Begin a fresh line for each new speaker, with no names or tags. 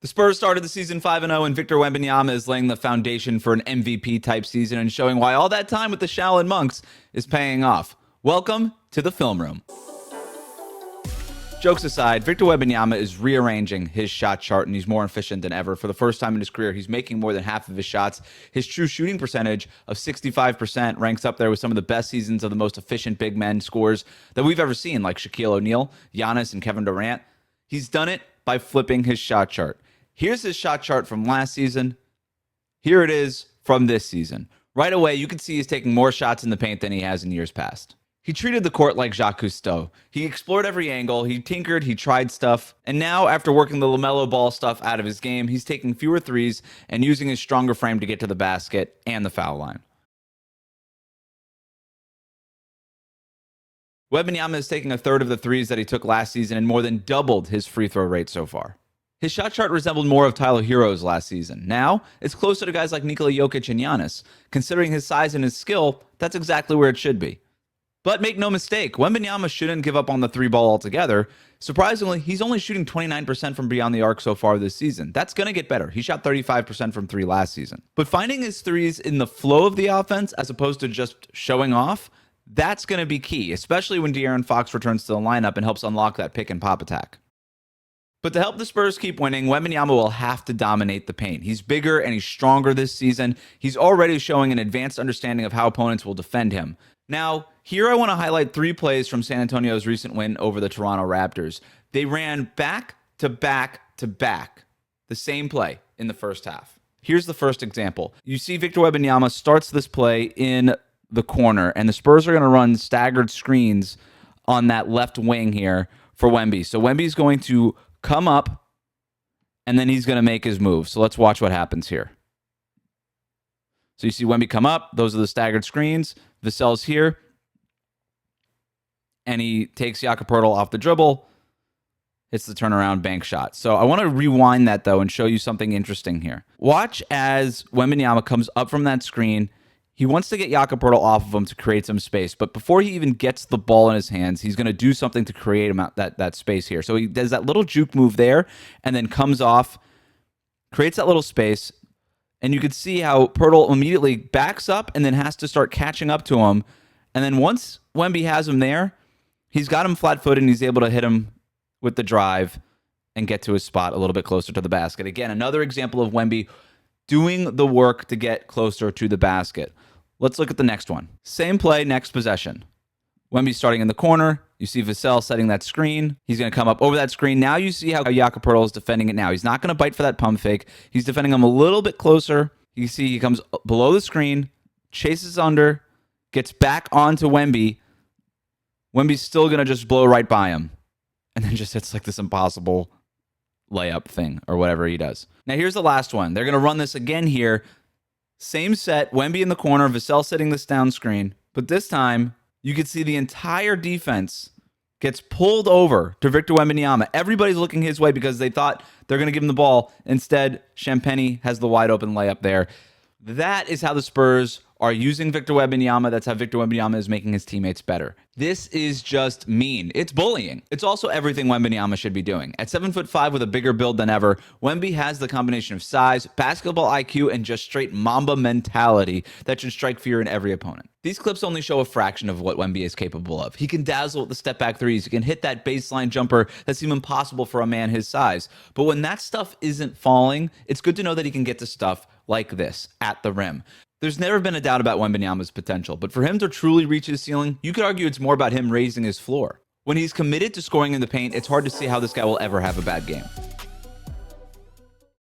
The Spurs started the season 5-0, and Victor Wembanyama is laying the foundation for an MVP-type season and showing why all that time with the Shaolin monks is paying off. Welcome to the film room. Jokes aside, Victor Wembanyama is rearranging his shot chart, and he's more efficient than ever. For the first time in his career, he's making more than half of his shots. His true shooting percentage of 65% ranks up there with some of the best seasons of the most efficient big men scores that we've ever seen, like Shaquille O'Neal, Giannis, and Kevin Durant. He's done it by flipping his shot chart. Here's his shot chart from last season. Here it is from this season. Right away, you can see he's taking more shots in the paint than he has in years past. He treated the court like Jacques Cousteau. He explored every angle, he tinkered, he tried stuff, and now, after working the LaMelo Ball stuff out of his game, he's taking fewer threes and using his stronger frame to get to the basket and the foul line. Wembanyama is taking a third of the threes that he took last season and more than doubled his free throw rate so far. His shot chart resembled more of Tyler Hero's last season. Now, it's closer to guys like Nikola Jokic and Giannis. Considering his size and his skill, that's exactly where it should be. But make no mistake, Wembanyama shouldn't give up on the three ball altogether. Surprisingly, he's only shooting 29% from beyond the arc so far this season. That's going to get better. He shot 35% from three last season. But finding his threes in the flow of the offense as opposed to just showing off, that's going to be key, especially when De'Aaron Fox returns to the lineup and helps unlock that pick and pop attack. But to help the Spurs keep winning, Wembanyama will have to dominate the paint. He's bigger and he's stronger this season. He's already showing an advanced understanding of how opponents will defend him. Now, here I want to highlight 3 plays from San Antonio's recent win over the Toronto Raptors. They ran back to back to back, the same play in the first half. Here's the first example. You see Victor Wembanyama starts this play in the corner, and the Spurs are going to run staggered screens on that left wing here for Wemby. So Wemby's going to come up, and then he's going to make his move. So let's watch what happens here. So you see Wemby come up. Those are the staggered screens. Vassell's here. And he takes Jakob Poeltl off the dribble. Hits the turnaround bank shot. So I want to rewind that, though, and show you something interesting here. Watch as Wembanyama comes up from that screen. He wants to get Jakob Poeltl off of him to create some space. But before he even gets the ball in his hands, he's going to do something to create him out that space here. So he does that little juke move there and then comes off, creates that little space. And you could see how Poeltl immediately backs up and then has to start catching up to him. And then once Wemby has him there, he's got him flat-footed and he's able to hit him with the drive and get to his spot a little bit closer to the basket. Again, another example of Wemby doing the work to get closer to the basket. Let's look at the next one. Same play, next possession. Wemby starting in the corner. You see Vassell setting that screen. He's going to come up over that screen. Now you see how Jakob Poeltl is defending it now. He's not going to bite for that pump fake. He's defending him a little bit closer. You see he comes below the screen, chases under, gets back onto Wemby. Wemby's still going to just blow right by him. And then just hits like this impossible layup thing or whatever he does. Now here's the last one. They're going to run this again here. Same set, Wemby in the corner, Vassell setting this down screen. But this time, you can see the entire defense gets pulled over to Victor Wembanyama. Everybody's looking his way because they thought they're going to give him the ball. Instead, Champagnie has the wide open layup there. That is how the Spurs are using Victor Wembanyama. That's how Victor Wembanyama is making his teammates better. This is just mean. It's bullying. It's also everything Wembanyama should be doing. At 7'5" with a bigger build than ever, Wemby has the combination of size, basketball IQ, and just straight Mamba mentality that should strike fear in every opponent. These clips only show a fraction of what Wemby is capable of. He can dazzle with the step back threes. He can hit that baseline jumper that seems impossible for a man his size. But when that stuff isn't falling, it's good to know that he can get to stuff like this at the rim. There's never been a doubt about Wembanyama's potential, but for him to truly reach his ceiling, you could argue it's more about him raising his floor. When he's committed to scoring in the paint, it's hard to see how this guy will ever have a bad game.